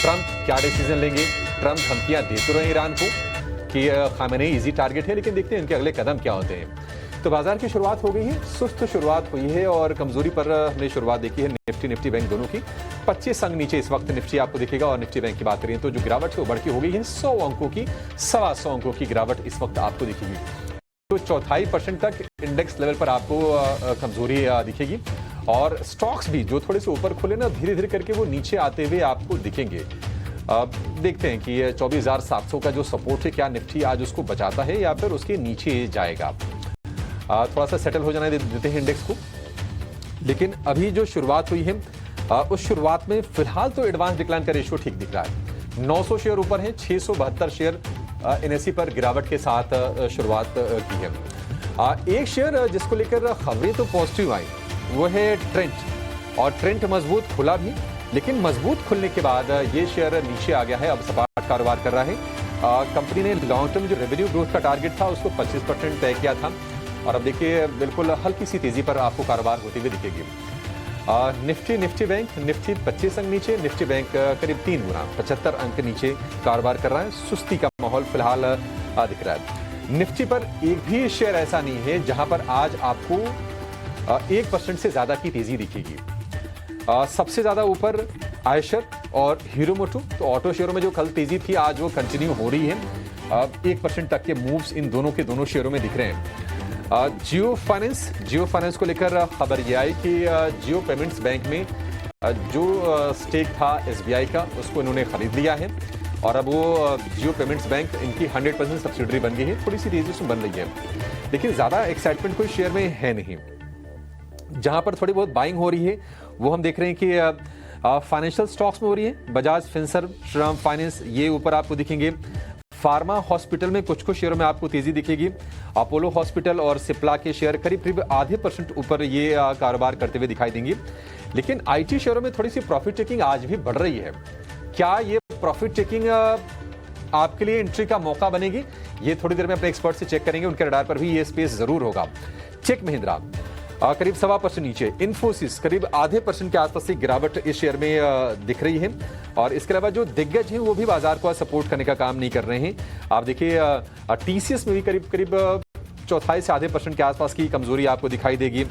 Trump क्या decision लेंगे? Trump धमकियां दे तो रहे ईरान को कि खामेनेई इजी टारगेट है, लेकिन देखते हैं इनके अगले कदम क्या होते हैं। तो बाजार की शुरुआत हो गई है, सुस्त शुरुआत हुई है और कमजोरी पर हमने शुरुआत देखी है निफ्टी बैंक दोनों की। 25 अंक नीचे इस वक्त निफ्टी आपको दिखेगा और निफ्टी बैंक की बात करें तो जो गिरावट है वो बढ़ के हो गई है 100 अंकों की, 125 अंकों की गिरावट इस वक्त आपको दिखेगी। तो 0.25% तक इंडेक्स लेवल पर आपको कमजोरी दिखेगी और स्टॉक्स भी जो थोड़े से ऊपर खुले ना धीरे धीरे करके वो नीचे आते हुए आपको दिखेंगे। देखते हैं कि 24,700 का जो सपोर्ट है क्या निफ्टी आज उसको बचाता है या फिर उसके नीचे जाएगा। थोड़ा सा सेटल हो जाने देते हैं इंडेक्स को, लेकिन अभी जो शुरुआत हुई है उस शुरुआत में फिलहाल तो एडवांस डिक्लाइन का रेशियो ठीक दिख रहा है। 900 शेयर ऊपर है, 672 शेयर एनएसई पर गिरावट के साथ शुरुआत की है। एक शेयर जिसको लेकर खबरें तो पॉजिटिव आई वो है ट्रेंट, और ट्रेंट मजबूत खुला भी, लेकिन मजबूत खुलने के बाद ये शेयर नीचे आ गया है, अब सपाट कारोबार कर रहा है। कंपनी ने लॉन्ग टर्म जो रेवेन्यू ग्रोथ का टारगेट था उसको 25% तय किया था और अब देखिए बिल्कुल हल्की सी तेजी पर आपको कारोबार होते हुए दिखेगी। निफ्टी बैंक 25 अंक नीचे, निफ्टी बैंक करीब 3 गुना 75 अंक नीचे कारोबार कर रहा है। सुस्ती का माहौल फिलहाल दिख रहा है। निफ्टी पर एक भी शेयर ऐसा नहीं है जहां पर आज आपको 1% से ज्यादा की तेजी दिखेगी। सबसे ज्यादा ऊपर आयशर और हीरो मोटो, तो ऑटो शेयरों में जो कल तेजी थी आज वो कंटिन्यू हो रही है। 1% तक के मूव्स इन दोनों के दोनों शेयरों में दिख रहे हैं। जियो फाइनेंस को लेकर खबर यह आई कि जियो पेमेंट्स बैंक में जो स्टेक था एसबीआई का उसको इन्होंने खरीद लिया है और अब वो जियो पेमेंट्स बैंक इनकी 100% सब्सिडरी बन गई है। थोड़ी सी तेजी से बन रही है, लेकिन ज्यादा एक्साइटमेंट कोई शेयर में है नहीं। जहां पर थोड़ी बहुत बाइंग हो रही है वो हम देख रहे हैं कि फाइनेंशियल स्टॉक्स में हो रही है। बजाज फिनसर्व, श्रीराम फाइनेंस ये ऊपर आपको दिखेंगे। फार्मा हॉस्पिटल में कुछ शेयरों में आपको तेजी दिखेगी। अपोलो हॉस्पिटल और सिप्ला के शेयर करीब 0.5% ऊपर ये कारोबार करते हुए दिखाई देंगे। लेकिन आईटी शेयरों में थोड़ी सी प्रॉफिट टेकिंग आज भी बढ़ रही है। क्या ये प्रॉफिट टेकिंग आपके लिए एंट्री का मौका बनेगी? ये थोड़ी देर में अपने एक्सपर्ट से चेक करेंगे, उनके रडार पर भी ये स्पेस जरूर होगा। चेक महिंद्रा करीब 1.25% नीचे, इन्फोसिस करीब 0.5% के आसपास की गिरावट इस शेयर में दिख रही है। और इसके अलावा जो दिग्गज हैं वो भी बाजार को सपोर्ट करने का काम नहीं कर रहे हैं। आप देखिए टीसीएस में भी करीब 0.25 से 0.5% के आसपास की कमजोरी आपको दिखाई देगी।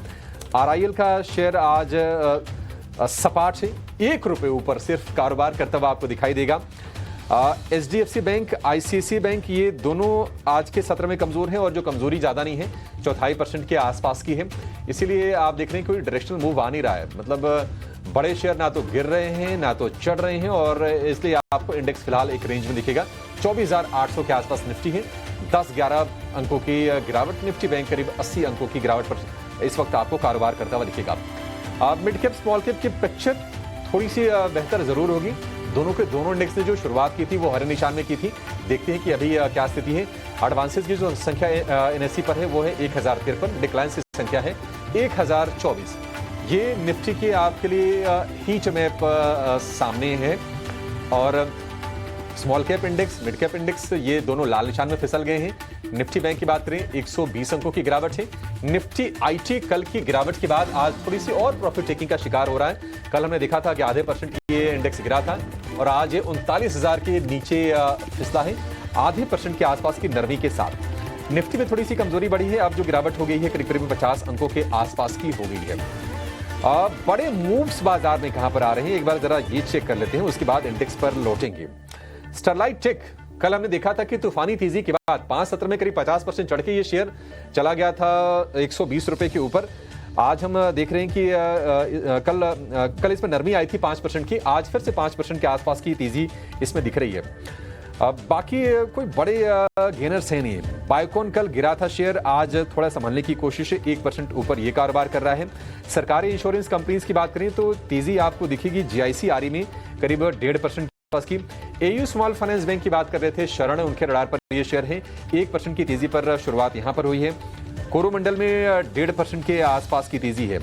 आरआईएल का शेयर आज सपाट से ₹1 ऊपर सिर्फ कारोबार करता हुआ आपको दिखाई देगा। एचडीएफसी बैंक, आईसीआईसीआई बैंक ये दोनों आज के सत्र में कमजोर हैं और जो कमजोरी ज्यादा नहीं है 0.25% के आसपास की है। इसीलिए आप देख रहे हैं कोई डायरेक्शनल मूव आ नहीं रहा है, मतलब बड़े शेयर ना तो गिर रहे हैं ना तो चढ़ रहे हैं और इसलिए आपको इंडेक्स फिलहाल एक रेंज में दिखेगा। 24,800 के आसपास निफ्टी है, 10-11 अंकों की गिरावट। निफ्टी बैंक करीब 80 अंकों की गिरावट पर इस वक्त आपको कारोबार करता हुआ दिखेगा। मिड कैप स्मॉल कैप की पिक्चर थोड़ी सी बेहतर जरूर होगी। दोनों के दोनों इंडेक्स ने जो शुरुआत की थी वो हरे निशान में की थी। देखते हैं कि अभी क्या स्थिति है। एडवांसेस की जो संख्या एनएसई पर है वो है 1053, डिक्लाइन की संख्या है 1024। ये निफ्टी के आपके लिए हीट मैप सामने है और small cap index, mid cap index ये दोनों लाल निशान में फिसल गए हैं। निफ्टी बैंक की बात करें 120 अंकों की गिरावट है। निफ्टी आईटी कल की गिरावट के बाद आज थोड़ी सी और प्रॉफिट टेकिंग का शिकार हो रहा है। कल हमने देखा था कि 0.5% ये इंडेक्स गिरा था और आज ये 39,000 के नीचे फिसला है 0.5% के आसपास की नरमी के साथ। निफ्टी में थोड़ी सी कमजोरी बढ़ी है, अब जो गिरावट हो गई है करीब 50 अंकों के आसपास की हो गई है। बड़े मूव्स बाजार में कहां पर आ रहे हैं एक बार जरा ये चेक कर लेते हैं, उसके बाद इंडेक्स पर लौटेंगे। स्टरलाइट टेक कल हमने देखा था कि तूफानी तेजी के बाद 5 सत्र में करीब 50% चढ़ के ये शेयर चला गया था 120 रुपए के ऊपर। आज हम देख रहे हैं कि कल इसमें नरमी आई थी 5% की, आज फिर से 5% के आसपास की तेजी इसमें दिख रही है। बाकी कोई बड़े गेनर्स हैं नहीं। बायोकॉन कल गिरा था शेयर, आज थोड़ा संभालने की कोशिश है, 1% ऊपर ये कारोबार कर रहा है। सरकारी इंश्योरेंस कंपनीज की बात करें तो तेजी आपको दिखेगी जीआईसी आरई में करीब 1.5% की। एयू स्मॉल फाइनेंस बैंक की बात कर रहे थे शरण, उनके रडार पर ये शेयर है, 1% की तेजी पर शुरुआत यहां पर हुई है। कोरोमंडल में 1.5% के आसपास की तेजी है।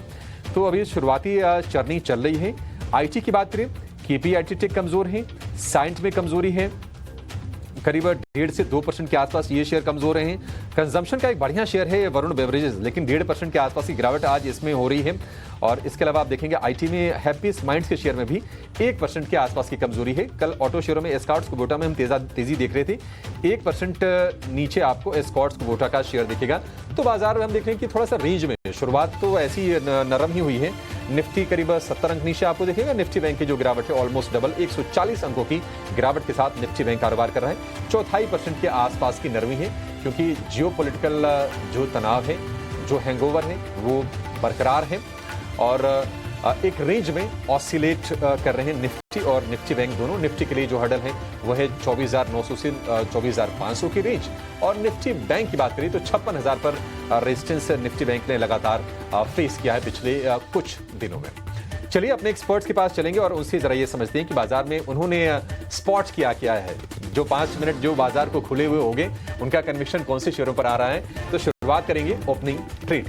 तो अभी शुरुआती चरनी चल रही है। आईटी की बात करें, केपीआईटी टेक कमजोर है, साइंट में कमजोरी है, करीब 1.5 से 2% के आसपास ये शेयर कमजोर रहे हैं। कंजम्पशन का एक बढ़िया शेयर है वरुण बेवरेजेस, लेकिन 1.5% के आसपास की गिरावट आज इसमें हो रही है। और इसके अलावा आप देखेंगे आईटी में हैप्पीस्ट माइंड्स के शेयर में भी 1% के आसपास की कमजोरी है। कल ऑटो शेयरों में एस्कॉर्ट्स कुबोटा में हम तेजी देख रहे थे, 1% नीचे आपको एस्कॉर्ट्स कुबोटा का शेयर दिखेगा। तो बाजार में हम देख रहे हैं कि थोड़ा सा रेंज में शुरुआत तो ऐसी नरम ही हुई है। निफ्टी करीब 70 अंक नीचे आपको दिखेगा। निफ्टी बैंक की जो गिरावट है ऑलमोस्ट डबल 140 अंकों की गिरावट के साथ निफ्टी बैंक कारोबार कर रहा है। 0.25% के आसपास की नरमी है, क्योंकि जियोपॉलिटिकल जो तनाव है, जो हैंगओवर है, वो बरकरार है और एक रेंज में ऑसिलेट कर रहे हैं निफ्टी और निफ्टी बैंक दोनों। निफ्टी के लिए जो हर्डल है वह है 24,900 से 24,500 की रेंज, और निफ्टी बैंक की बात करें तो 56,000 पर रेजिस्टेंस निफ्टी बैंक ने लगातार फेस किया है पिछले कुछ दिनों में। चलिए अपने एक्सपर्ट्स के पास चलेंगे और उनसे जरा ये समझते हैं कि बाजार में उन्होंने स्पॉट किया है। जो 5 मिनट जो बाजार को खुले हुए होंगे, उनका कन्विक्शन कौन से शेयरों पर आ रहा है। तो शुरुआत करेंगे ओपनिंग ट्रेड।